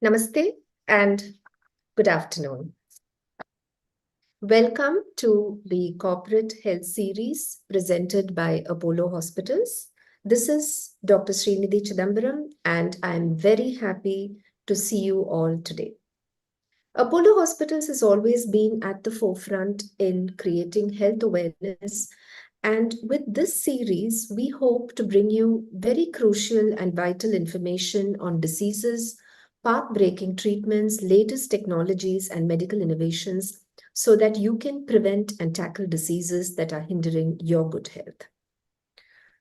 Namaste and good afternoon. Welcome to the Corporate Health Series presented by Apollo Hospitals. This is Dr. Srinidhi Chidambaram, and I'm very happy to see you all today. Apollo Hospitals has always been at the forefront in creating health awareness, and with this series, we hope to bring you very crucial and vital information on diseases, path-breaking treatments, latest technologies, and medical innovations so that you can prevent and tackle diseases that are hindering your good health.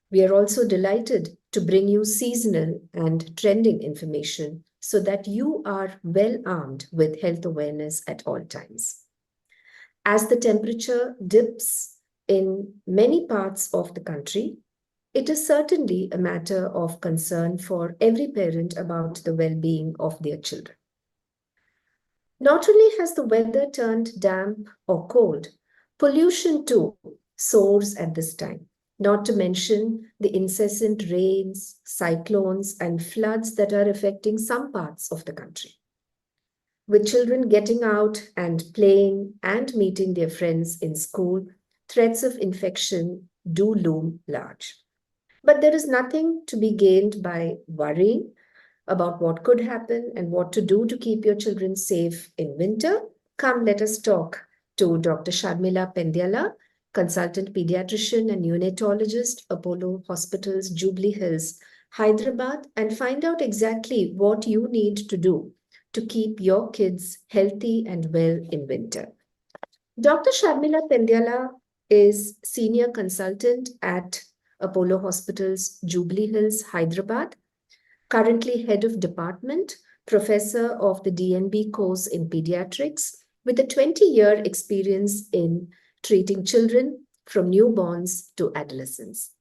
We are also delighted to bring you seasonal and trending information so that you are well armed with health awareness at all times. As the temperature dips in many parts of the country, it is certainly a matter of concern for every parent about the well-being of their children. Not only has the weather turned damp or cold, pollution too soars at this time, not to mention the incessant rains, cyclones, and floods that are affecting some parts of the country. With children getting out and playing and meeting their friends in school, threats of infection do loom large. But there is nothing to be gained by worrying about what could happen and what to do to keep your children safe in winter. Come, let us talk to Dr. Sharmila Pendyala, consultant pediatrician and neonatologist, Apollo Hospitals, Jubilee Hills, Hyderabad, and find out exactly what you need to do to keep your kids healthy and well in winter. Dr. Sharmila Pendyala is senior consultant at Apollo Hospitals, Jubilee Hills, Hyderabad, currently head of department, professor of the DNB course in pediatrics, with a 20-year experience in treating children from newborns to adolescents.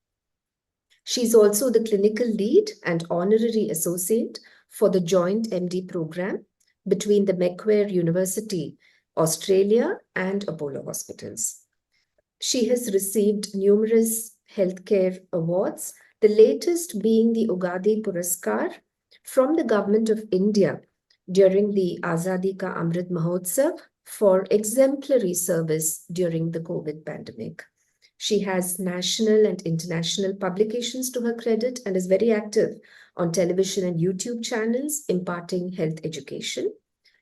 She's also the clinical lead and honorary associate for the joint MD program between the Macquarie University, Australia, and Apollo Hospitals. She has received numerous healthcare awards, the latest being the Ugadi Puraskar from the Government of India during the Azadi Ka Amrit Mahotsav for exemplary service during the COVID pandemic. She has national and international publications to her credit and is very active on television and YouTube channels imparting health education.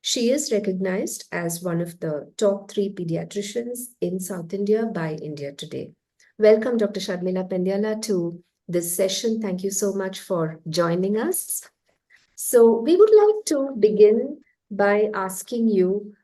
She is recognized as one of the top 3 pediatricians in South India by India Today. Welcome, Dr. Sharmila Pendyala, to this session. Thank you so much for joining us. So we would like to begin by asking you,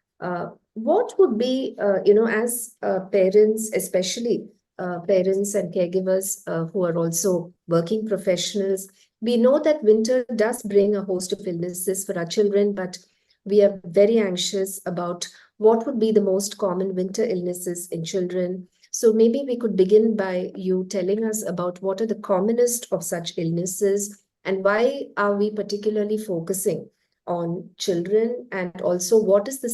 what would be, as parents, especially parents and caregivers who are also working professionals, we know that winter does bring a host of illnesses for our children, but we are very anxious about what would be the most common winter illnesses in children. So maybe we could begin by you telling us about what are the commonest of such illnesses and why are we particularly focusing on children, and also what is the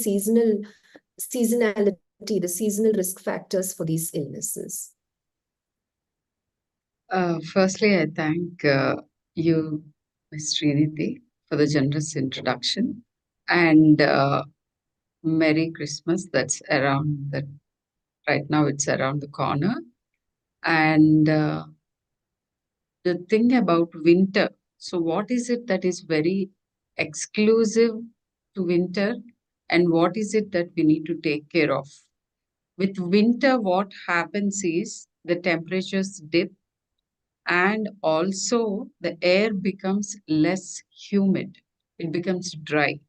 seasonality, the seasonal risk factors for these illnesses? Firstly, I thank you, Ms. Srinidhi, for the generous introduction. And Merry Christmas. That's around the right now. It's around the corner. And the thing about winter. So, what is it that is very exclusive to winter, and what is it that we need to take care of? With winter, what happens is the temperatures dip, and also the air becomes less humid. It becomes dry.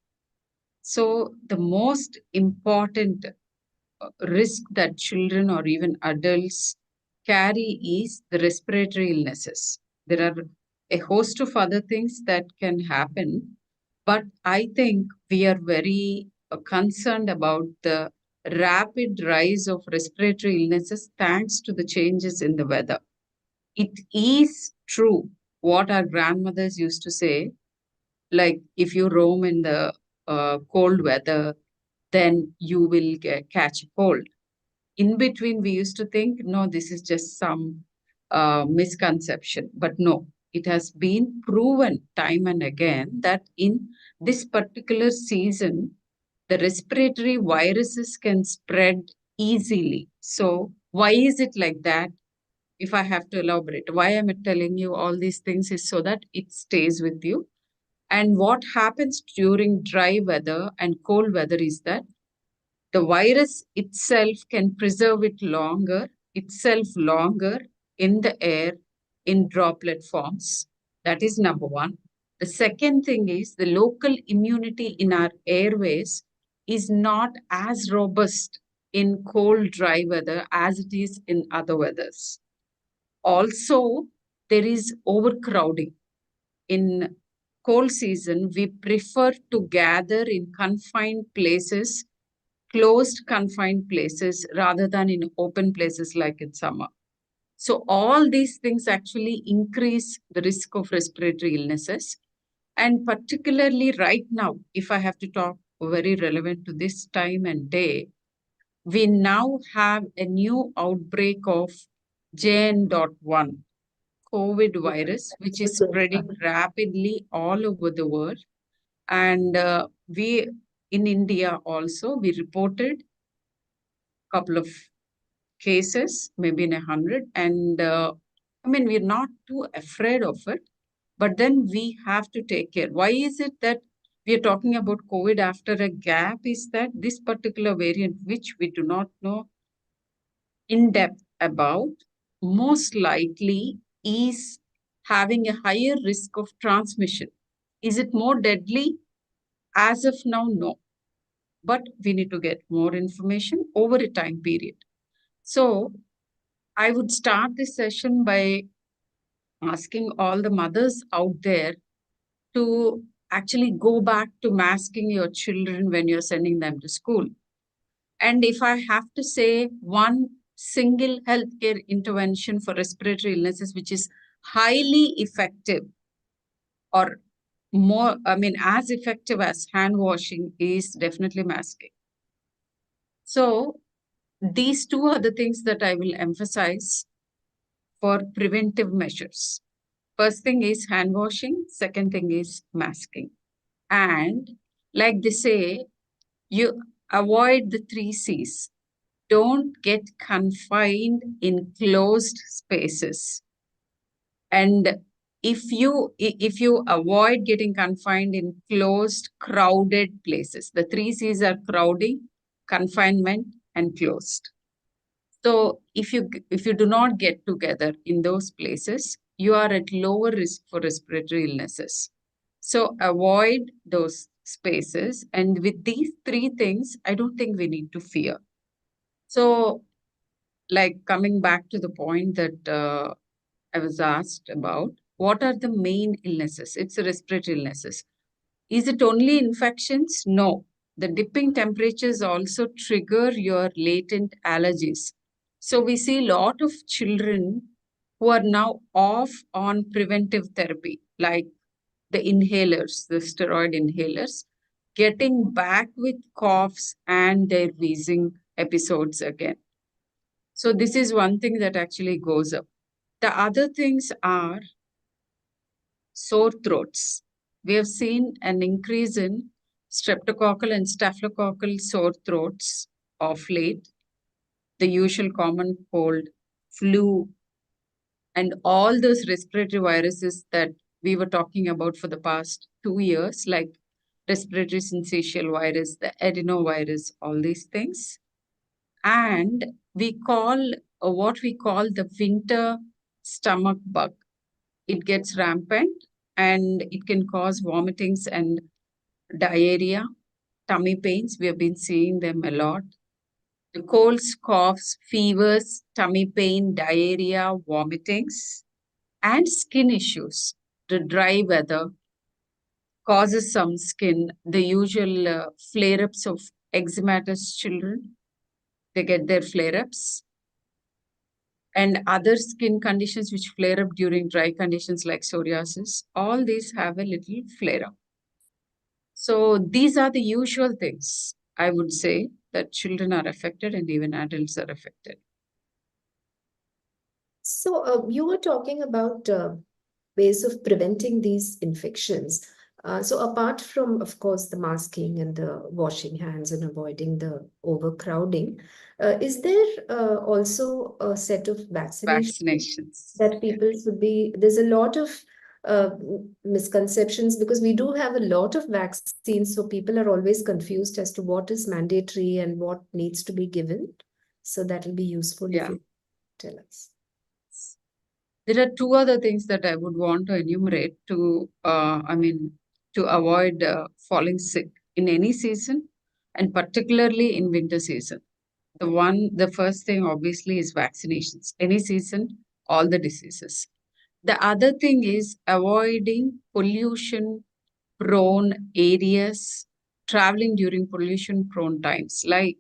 So, the most important risk that children or even adults carry is the respiratory illnesses. There are a host of other things that can happen, but I think we are very concerned about the rapid rise of respiratory illnesses thanks to the changes in the weather. It is true what our grandmothers used to say, like if you roam in the cold weather, then you will catch a cold. In between, we used to think, no, this is just some misconception. But no, It has been proven time and again that in this particular season, the respiratory viruses can spread easily. So, why is it like that? If I have to elaborate, why am I telling you all these things is so that it stays with you. And what happens during dry weather and cold weather is that the virus itself can preserve itself longer in the air in droplet forms. That is number one. The second thing is the local immunity in our airways is not as robust in cold, dry weather as it is in other weathers. Also, there is overcrowding. In cold season, we prefer to gather in confined places, closed confined places, rather than in open places like in summer. So all these things actually increase the risk of respiratory illnesses. And particularly right now, if I have to talk very relevant to this time and day, we now have a new outbreak of JN.1 COVID virus, which is spreading rapidly all over the world. And we in India also, we reported a couple of cases, maybe in 100. And I mean, we're not too afraid of it, but then we have to take care. Why is it that we are talking about COVID after a gap? Is that this particular variant, which we do not know in depth about, most likely is having a higher risk of transmission. Is it more deadly? As of now, no. But we need to get more information over a time period. So I would start this session by asking all the mothers out there to actually go back to masking your children when you're sending them to school. And if I have to say one single healthcare intervention for respiratory illnesses, which is highly effective or more, I mean, as effective as hand washing, is definitely masking. So these two are the things that I will emphasize for preventive measures. First thing is hand washing, second thing is masking. And like they say, you avoid the three C's. Don't get confined in closed spaces. And if you avoid getting confined in closed, crowded places, the three C's are crowding, confinement, and closed. So if you do not get together in those places, you are at lower risk for respiratory illnesses. So avoid those spaces. And with these three things, I don't think we need to fear. So, like coming back to the point that I was asked about, what are the main illnesses? It's the respiratory illnesses. Is it only infections? No. The dipping temperatures also trigger your latent allergies. So we see a lot of children who are now off on preventive therapy, like the inhalers, the steroid inhalers, getting back with coughs and their wheezing episodes again. So this is one thing that actually goes up. The other things are sore throats. We have seen an increase in streptococcal and staphylococcal sore throats of late, the usual common cold, flu, and all those respiratory viruses that we were talking about for the past 2 years, like respiratory syncytial virus, the adenovirus, all these things. And we call what we call the winter stomach bug. It gets rampant and it can cause vomitings and diarrhea, tummy pains. We have been seeing them a lot. The colds, coughs, fevers, tummy pain, diarrhea, vomitings, and skin issues. The dry weather causes some skin, the usual flare-ups of eczematous children. They get their flare-ups. And other skin conditions which flare up during dry conditions like psoriasis, all these have a little flare up. So these are the usual things I would say that children are affected and even adults are affected. So you were talking about ways of preventing these infections. So apart from, of course, the masking and the washing hands and avoiding the overcrowding, is there also a set of vaccinations Vaccinations. that people should be? There's a lot of uh, misconceptions because we do have a lot of vaccines, so people are always confused as to what is mandatory and what needs to be given. So that will be useful if Yeah. you tell us. There are two other things that I would want to enumerate to avoid falling sick in any season, and particularly in winter season. The first thing obviously is vaccinations. Any season, all the diseases. The other thing is avoiding pollution prone areas, traveling during pollution prone times, like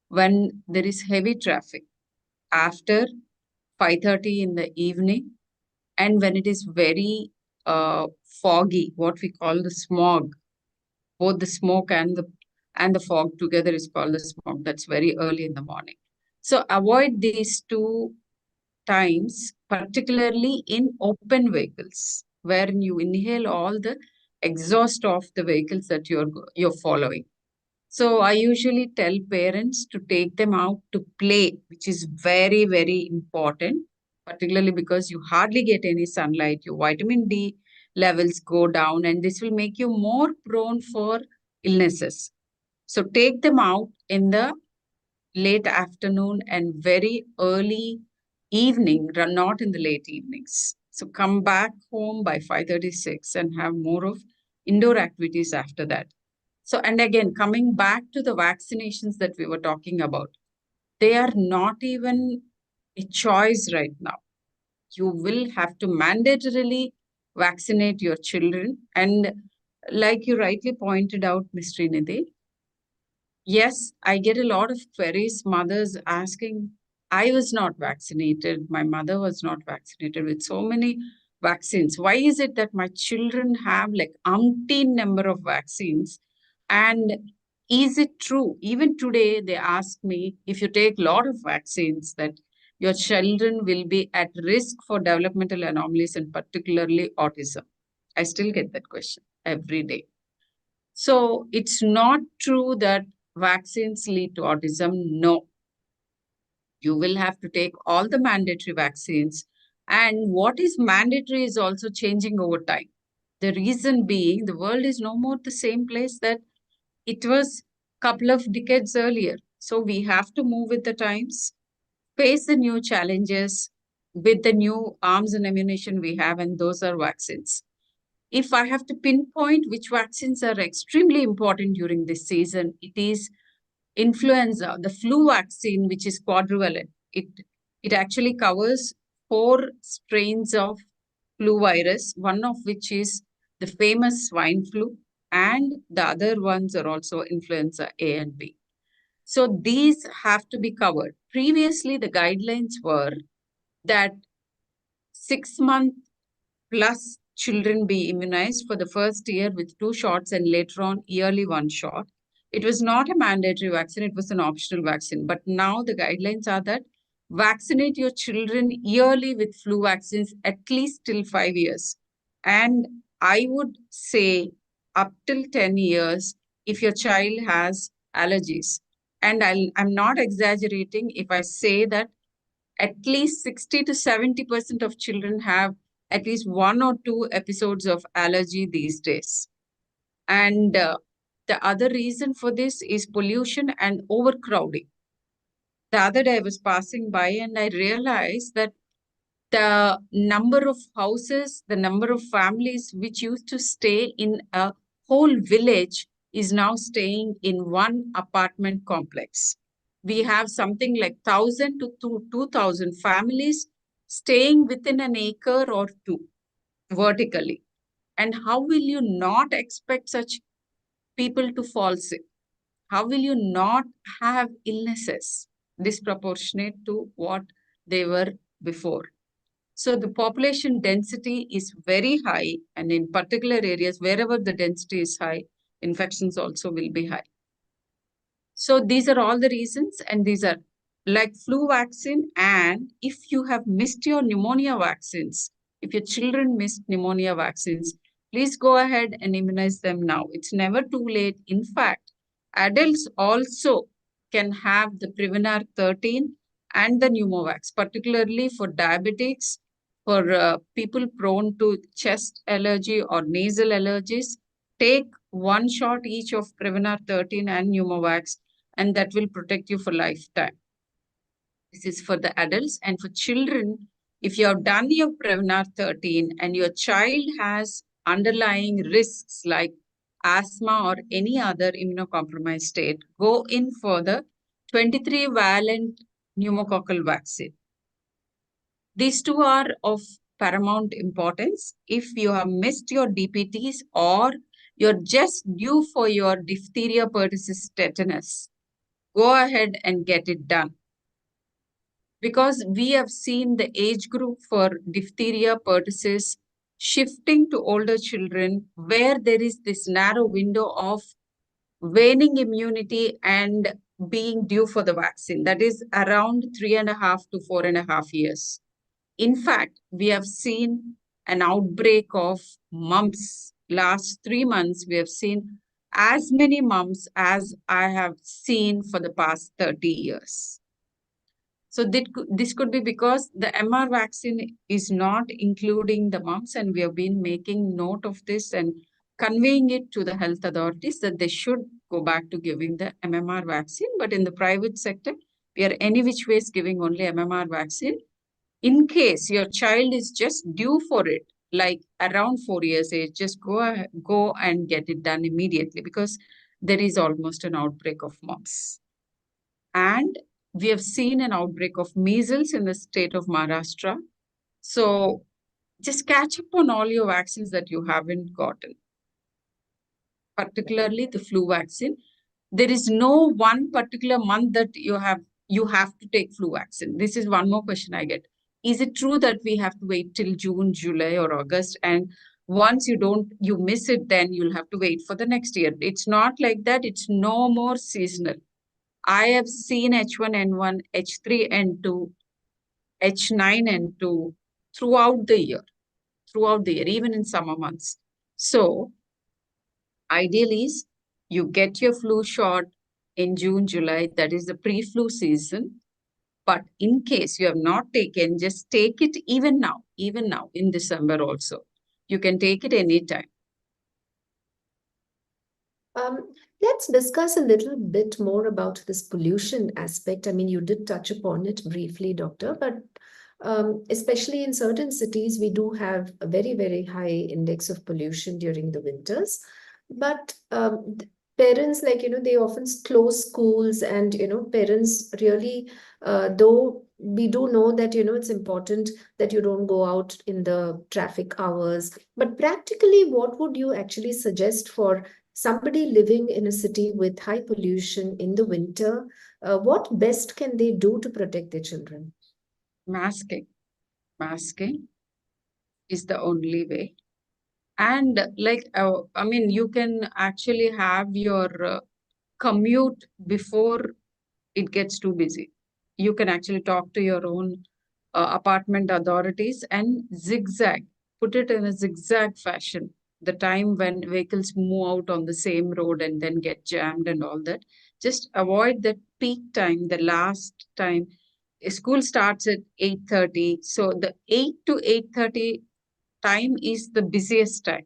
when there is heavy traffic after 5:30 in the evening, and when it is very foggy, what we call the smog, both the smoke and the fog together is called the smog. That's very early in the morning. So avoid these two times, particularly in open vehicles, wherein you inhale all the exhaust of the vehicles that you're following. So I usually tell parents to take them out to play, which is very, very important, particularly because you hardly get any sunlight, your vitamin D levels go down, and this will make you more prone for illnesses. So take them out in the late afternoon and very early evening, not in the late evenings. So come back home by 5:36 and have more of indoor activities after that. So, and again, coming back to the vaccinations that we were talking about, they are not even a choice right now. You will have to mandatorily vaccinate your children. And like you rightly pointed out, Ms. Srinidhi, yes, I get a lot of queries, mothers asking, I was not vaccinated, my mother was not vaccinated with so many vaccines. Why is it that my children have like umpteen number of vaccines? And is it true? Even today, they ask me, if you take a lot of vaccines, that your children will be at risk for developmental anomalies and particularly autism. I still get that question every day. So it's not true that vaccines lead to autism. No, you will have to take all the mandatory vaccines. And what is mandatory is also changing over time. The reason being, the world is no more the same place that it was a couple of decades earlier. So we have to move with the times, face the new challenges with the new arms and ammunition we have, and those are vaccines. If I have to pinpoint which vaccines are extremely important during this season, it is influenza, the flu vaccine, which is quadrivalent. It actually covers 4 strains of flu virus, one of which is the famous swine flu, and the other ones are also influenza A and B. So these have to be covered. Previously, the guidelines were that 6 month plus children be immunized for the first year with 2 shots and later on yearly 1 shot. It was not a mandatory vaccine, it was an optional vaccine. But now the guidelines are that vaccinate your children yearly with flu vaccines at least till 5 years. And I would say up till 10 years if your child has allergies. And I'm not exaggerating if I say that at least 60 to 70% of children have at least 1 or 2 episodes of allergy these days. And the other reason for this is pollution and overcrowding. The other day I was passing by and I realized that the number of houses, the number of families which used to stay in a whole village is now staying in one apartment complex. We have something like 1,000 to 2,000 families staying within an acre or two vertically. And how will you not expect such people to fall sick? How will you not have illnesses disproportionate to what they were before? So the population density is very high, and in particular areas, wherever the density is high, infections also will be high. So these are all the reasons, and these are like flu vaccine. And if you have missed your pneumonia vaccines, If your children missed pneumonia vaccines, please go ahead and immunize them now. It's never too late. In fact, adults also can have the Prevenar 13 and the Pneumovax, particularly for diabetics, for people prone to chest allergy or nasal allergies. Take one shot each of Prevenar 13 and Pneumovax, and that will protect you for lifetime. This is for the adults. And for children, if you have done your Prevenar 13 and your child has underlying risks like asthma or any other immunocompromised state, go in for the 23 valent pneumococcal vaccine. These two are of paramount importance. If you have missed your DPTs or you're just due for your diphtheria pertussis tetanus, go ahead and get it done. Because we have seen the age group for diphtheria pertussis shifting to older children where there is this narrow window of waning immunity and being due for the vaccine. That is around 3.5 to 4.5 years. In fact, we have seen an outbreak of mumps. Last 3 months, we have seen as many mumps as I have seen for the past 30 years. So this could be because the MR vaccine is not including the mumps, and we have been making note of this and conveying it to the health authorities that they should go back to giving the MMR vaccine. But in the private sector, we are any which ways giving only MMR vaccine. In case your child is just due for it, like around 4 years age, just go and get it done immediately because there is almost an outbreak of mumps. And we have seen an outbreak of measles in the state of Maharashtra. So just catch up on all your vaccines that you haven't gotten, particularly the flu vaccine. There is no one particular month that you have to take flu vaccine. This is one more question I get. Is it true that we have to wait till June, July, or August? And once you miss it, then you'll have to wait for the next year. It's not like that. It's no more seasonal. I have seen H1N1, H3N2, H9N2 throughout the year, even in summer months. So, ideal is you get your flu shot in June, July, that is the pre-flu season. But in case you have not taken, just take it even now in December also. You can take it anytime. Let's discuss a little bit more about this pollution aspect. I mean, you did touch upon it briefly, Doctor, but especially in certain cities, we do have a very, very high index of pollution during the winters. But parents, like, they often close schools and, parents really, though we do know that, it's important that you don't go out in the traffic hours. But practically, what would you actually suggest for somebody living in a city with high pollution in the winter? What best can they do to protect their children? Masking is the only way. And you can actually have your commute before it gets too busy. You can actually talk to your own apartment authorities and put it in a zigzag fashion. The time when vehicles move out on the same road and then get jammed and all that. Just avoid that peak time, the last time. School starts at 8:30. So the 8 to 8:30 time is the busiest time.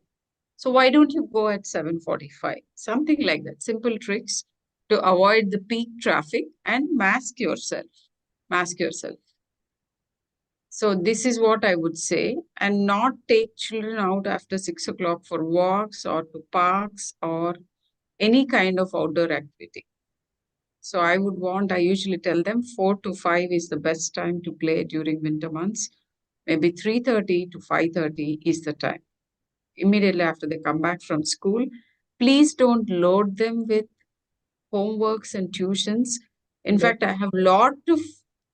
So why don't you go at 7:45? Something like that. Simple tricks to avoid the peak traffic and mask yourself. Mask yourself. So this is what I would say, and not take children out after 6 o'clock for walks or to parks or any kind of outdoor activity. So I usually tell them 4 to 5 is the best time to play during winter months. Maybe 3:30 to 5:30 is the time. Immediately after they come back from school, please don't load them with homeworks and tuitions. In fact, I have a lot of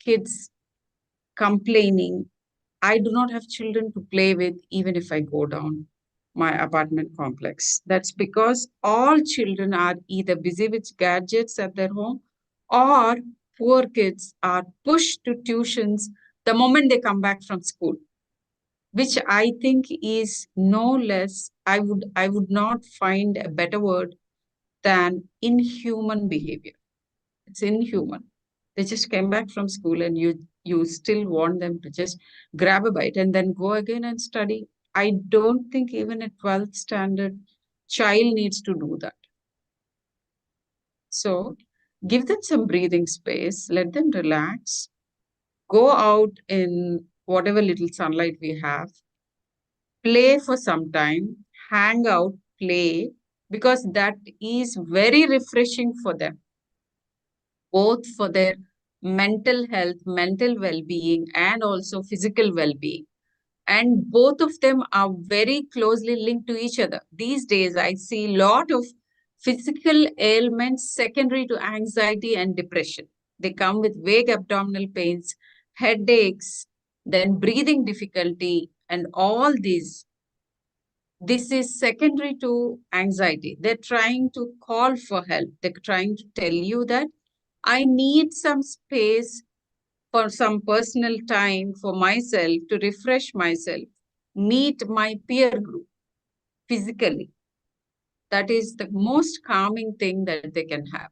kids complaining, I do not have children to play with even if I go down my apartment complex. That's because all children are either busy with gadgets at their home or poor kids are pushed to tuitions the moment they come back from school. which I think is no less, I would not find a better word than inhuman behavior. It's inhuman. They just came back from school and you still want them to just grab a bite and then go again and study. I don't think even a 12th standard child needs to do that. So give them some breathing space, let them relax, go out in whatever little sunlight we have, play for some time, hang out, play, because that is very refreshing for them, both for their mental health, mental well being, and also physical well being. And both of them are very closely linked to each other. These days, I see a lot of physical ailments secondary to anxiety and depression. They come with vague abdominal pains, headaches, then breathing difficulty, and all these. This is secondary to anxiety. They're trying to call for help. They're trying to tell you that I need some space for some personal time for myself to refresh myself, meet my peer group physically. That is the most calming thing that they can have,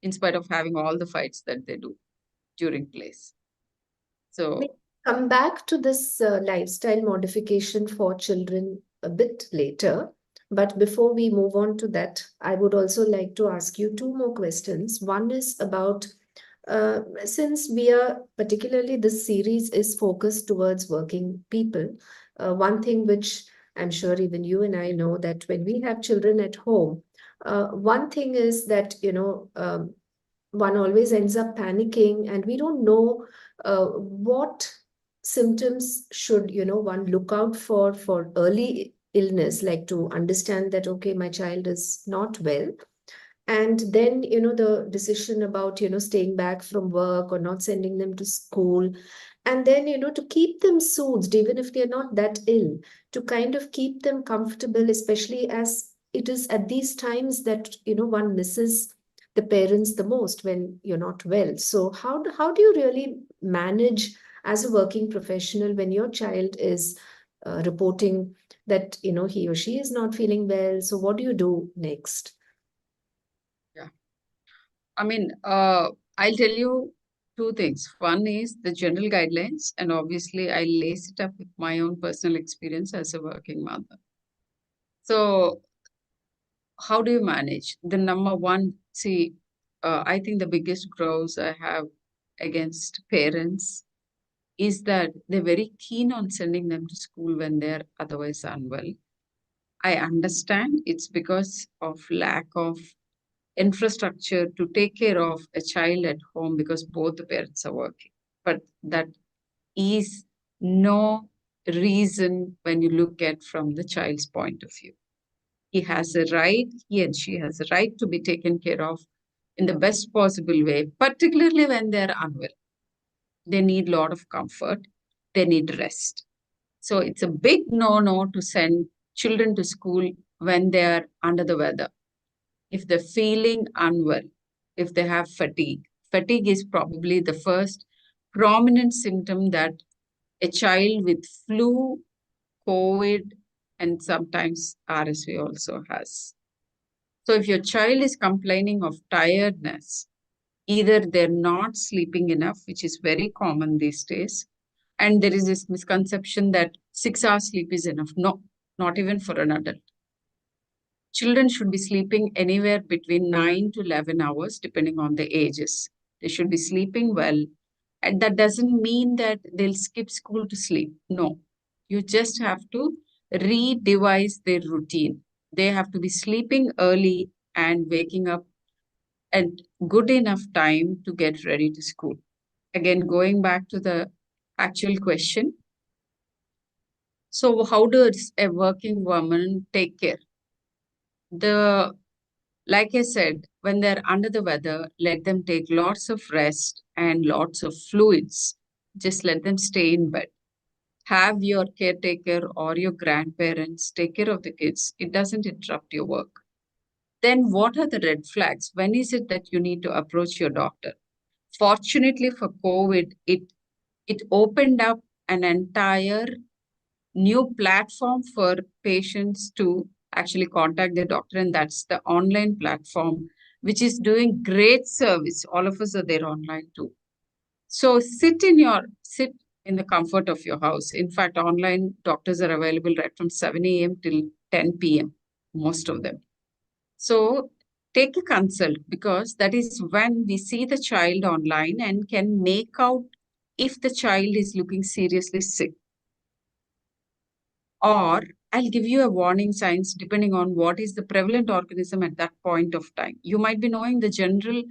in spite of having all the fights that they do during plays. We So, come back to this lifestyle modification for children a bit later. But before we move on to that, I would also like to ask you two more questions. One is about since we are particularly this series is focused towards working people, one thing which I'm sure even you and I know that when we have children at home, one thing is that, one always ends up panicking and we don't know what symptoms should one look out for early illness, like to understand that okay, my child is not well, and then the decision about staying back from work or not sending them to school, and then to keep them soothed even if they're not that ill, to kind of keep them comfortable, especially as it is at these times that one misses the parents the most when you're not well. So how do you really manage as a working professional when your child is reporting that he or she is not feeling well? So what do you do next? yeah. I mean, I'll tell you two things. One is the general guidelines, and obviously, I lace it up with my own personal experience as a working mother. So, how do you manage? The number one, see, I think the biggest grouse I have against parents is that they're very keen on sending them to school when they're otherwise unwell. I understand it's because of lack of infrastructure to take care of a child at home because both the parents are working. But that is no reason when you look at from the child's point of view. He has a right, he and she has a right to be taken care of in the best possible way, particularly when they're unwell. They need a lot of comfort, they need rest. So it's a big no-no to send children to school when they are under the weather. If they're feeling unwell, if they have fatigue, fatigue is probably the first prominent symptom that a child with flu, COVID, and sometimes RSV also has. So if your child is complaining of tiredness, either they're not sleeping enough, which is very common these days, and there is this misconception that 6 hours sleep is enough. No, not even for an adult. Children should be sleeping anywhere between 9 to 11 hours, depending on the ages. They should be sleeping well. And that doesn't mean that they'll skip school to sleep. No, you just have to redevise their routine. They have to be sleeping early and waking up at good enough time to get ready to school. Again, going back to the actual question. So, how does a working woman take care? The Like I said, when they're under the weather, let them take lots of rest and lots of fluids. Just let them stay in bed. Have your caretaker or your grandparents take care of the kids. It doesn't interrupt your work. Then, what are the red flags? When is it that you need to approach your doctor? Fortunately for COVID, it opened up an entire new platform for patients to actually contact their doctor, and that's the online platform, which is doing great service. All of us are there online too. So sit in the comfort of your house. In fact, online doctors are available right from 7 a.m. till 10 p.m., most of them. So take a consult, because that is when we see the child online and can make out if the child is looking seriously sick. Or I'll give you a warning signs depending on what is the prevalent organism at that point of time. You might be knowing the general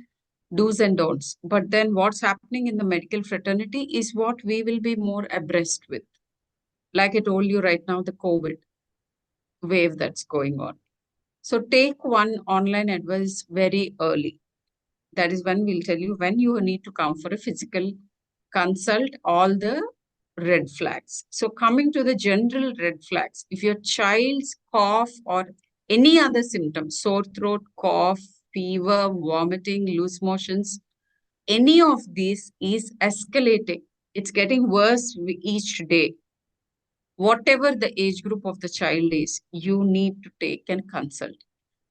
do's and don'ts, but then what's happening in the medical fraternity is what we will be more abreast with. Like I told you right now, the COVID wave that's going on. So take one online advice very early. That is when we'll tell you when you need to come for a physical consult, all the red flags. So coming to the general red flags, if your child's cough or any other symptoms, sore throat, cough, fever, vomiting, loose motions, any of these is escalating. It's getting worse each day. Whatever the age group of the child is, you need to take and consult.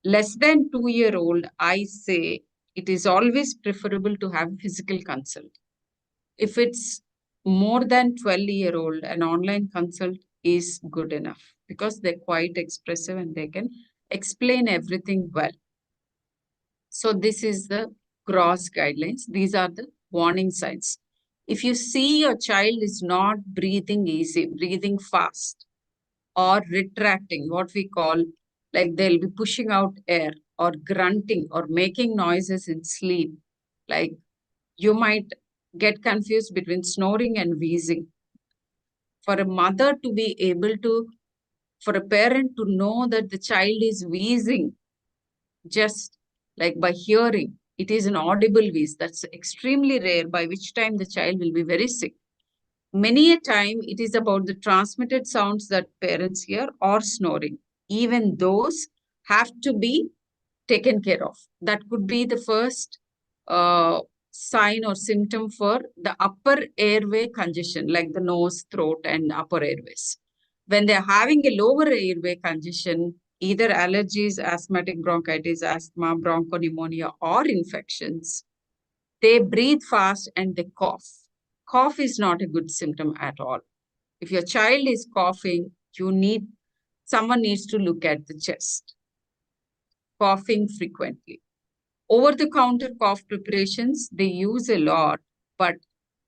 Less than 2-year-old, I say it is always preferable to have physical consult. If it's more than 12-year-old, an online consult is good enough because they're quite expressive and they can explain everything well. So this is the gross guidelines. These are the warning signs. If you see your child is not breathing easy, breathing fast, or retracting, what we call, like they'll be pushing out air or grunting or making noises in sleep, like you might get confused between snoring and wheezing. For a mother to be able to, for a parent to know that the child is wheezing, just like by hearing, it is an audible wheeze. That's extremely rare, by which time the child will be very sick. Many a time, it is about the transmitted sounds that parents hear or snoring. Even those have to be taken care of. That could be the first uh, sign or symptom for the upper airway congestion, like the nose, throat, and upper airways. When they're having a lower airway congestion, either allergies, asthmatic bronchitis, asthma, bronchopneumonia, or infections, they breathe fast and they cough. Cough is not a good symptom at all. If your child is coughing, someone needs to look at the chest. Coughing frequently. Over-the-counter cough preparations, they use a lot, but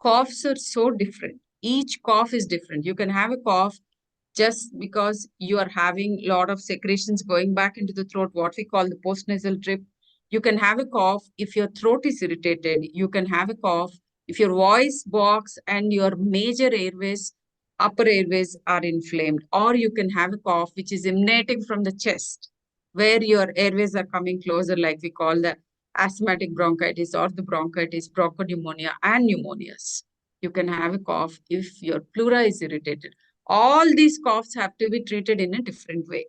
coughs are so different. Each cough is different. You can have a cough just because you are having a lot of secretions going back into the throat, what we call the postnasal drip. You can have a cough if your throat is irritated. You can have a cough if your voice box and your major airways, upper airways are inflamed. Or you can have a cough which is emanating from the chest, where your airways are coming closer, like we call the asthmatic bronchitis or the bronchitis, bronchopneumonia, and pneumonias. You can have a cough if your pleura is irritated. All these coughs have to be treated in a different way.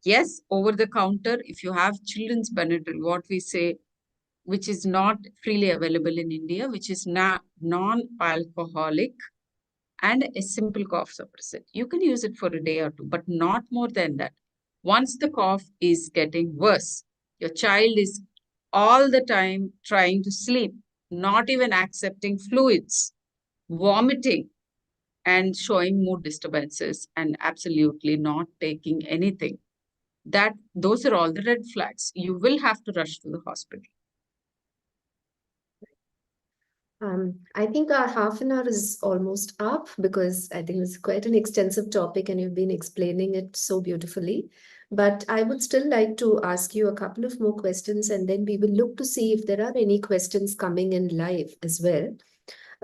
Yes, over the counter, if you have children's Benadryl, what we say, which is not freely available in India, which is non-alcoholic and a simple cough suppressant. You can use it for a day or two, but not more than that. Once the cough is getting worse, your child is all the time trying to sleep, not even accepting fluids, vomiting, and showing mood disturbances and absolutely not taking anything. Those are all the red flags. You will have to rush to the hospital. I think our half an hour is almost up because I think it's quite an extensive topic and you've been explaining it so beautifully. But I would still like to ask you a couple of more questions and then we will look to see if there are any questions coming in live as well.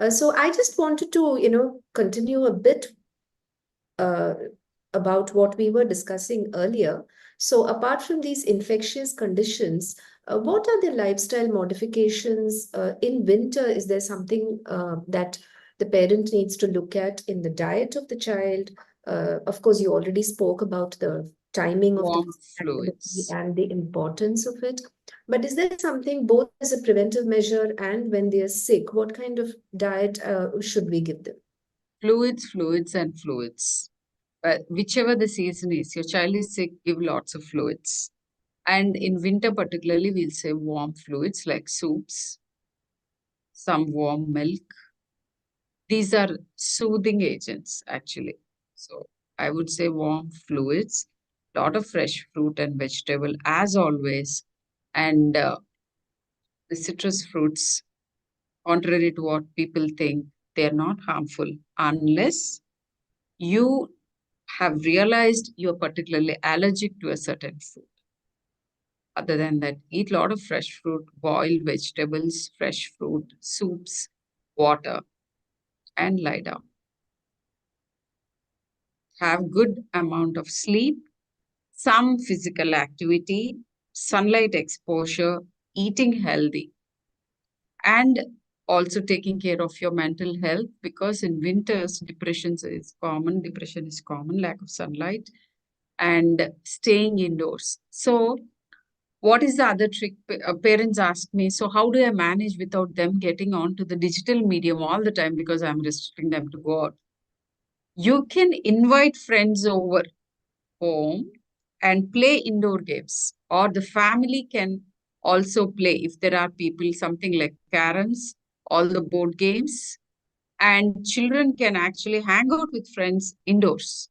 So I just wanted to, continue a bit uh, about what we were discussing earlier. So apart from these infectious conditions, what are the lifestyle modifications in winter? Is there something that the parent needs to look at in the diet of the child? Of course, you already spoke about the timing of the Warm activity fluids. and the importance of it. But is there something both as a preventive measure and when they are sick? What kind of diet should we give them? Fluids, and fluids. But whichever the season is, your child is sick, give lots of fluids. And in winter, particularly, we'll say warm fluids like soups, some warm milk. These are soothing agents, actually. So I would say warm fluids, lot of fresh fruit and vegetable, as always, and the citrus fruits, contrary to what people think, they are not harmful unless you have realized you're particularly allergic to a certain food. Other than that, eat a lot of fresh fruit, boiled vegetables, fresh fruit, soups, water, and lie down. Have good amount of sleep, some physical activity, sunlight exposure, eating healthy, and also taking care of your mental health, because in winters depression is common, lack of sunlight, and staying indoors. So what is the other trick? Parents ask me, so how do I manage without them getting onto the digital medium all the time because I'm restricting them to go out? You can invite friends over home and play indoor games, or the family can also play if there are people, something like caroms, all the board games, and children can actually hang out with friends indoors.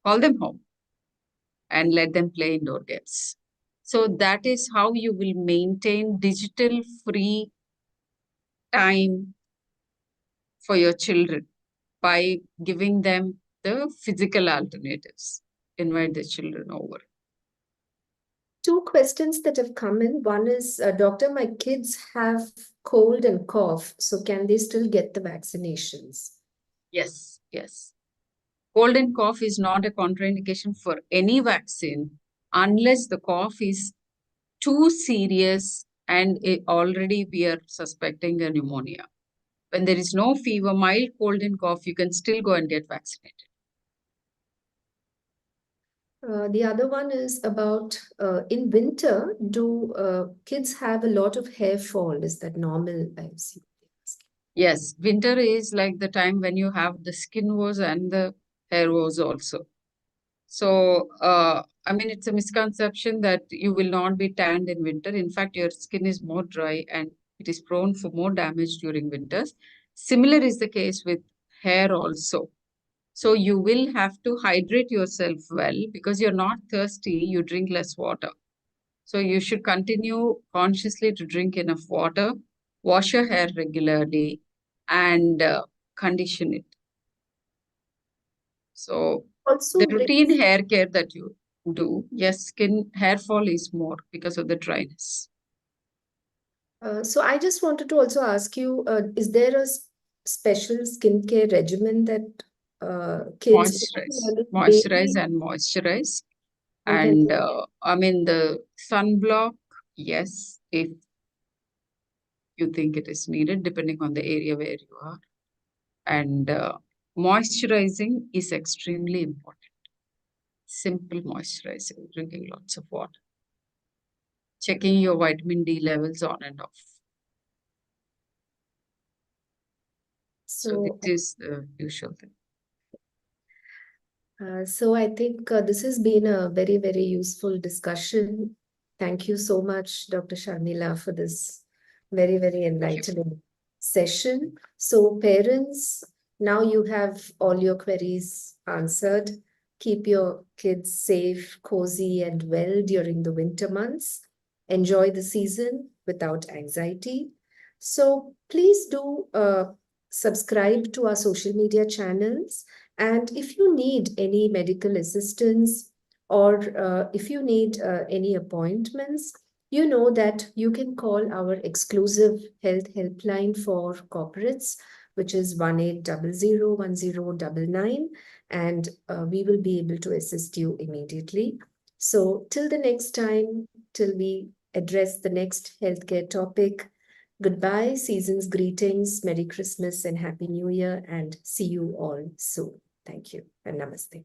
Call them home and let them play indoor games. So that is how you will maintain digital free time for your children, by giving them the physical alternatives. Invite the children over. Two questions that have come in. One is, Doctor, my kids have cold and cough, so can they still get the vaccinations? Yes, yes. Cold and cough is not a contraindication for any vaccine unless the cough is too serious and already we are suspecting a pneumonia. When there is no fever, mild cold and cough, you can still go and get vaccinated. The other one is about in winter, do kids have a lot of hair fall? Is that normal? I see. Yes, winter is like the time when you have the skin wars and the hair wars also. So, I mean, it's a misconception that you will not be tanned in winter. In fact, your skin is more dry and it is prone for more damage during winters. Similar is the case with hair also. So you will have to hydrate yourself well, because you're not thirsty, you drink less water. So you should continue consciously to drink enough water, wash your hair regularly, and condition it. So the Also routine hair care that you do, yes, skin hair fall is more because of the dryness. So I just wanted to also ask you, is there a special skincare regimen that kids, Moisturize baby, and moisturize. you can And take? I mean, the sunblock, yes, if you think it is needed, depending on the area where you are. And moisturizing is extremely important. Simple moisturizing, drinking lots of water, checking your vitamin D levels on and off. So So, this is the usual thing. so I think this has been a very, very useful discussion. Thank you so much, Dr. Sharmila, for this very, very enlightening session. So parents, now you have all your queries answered. Keep your kids safe, cozy, and well during the winter months. Enjoy the season without anxiety. So please do subscribe to our social media channels. And if you need any medical assistance, or if you need any appointments, you know that you can call our exclusive health helpline for corporates, which is 18001099, and we will be able to assist you immediately. So till the next time, till we address the next healthcare topic, goodbye, season's greetings, Merry Christmas and Happy New Year, and see you all soon. Thank you and namaste.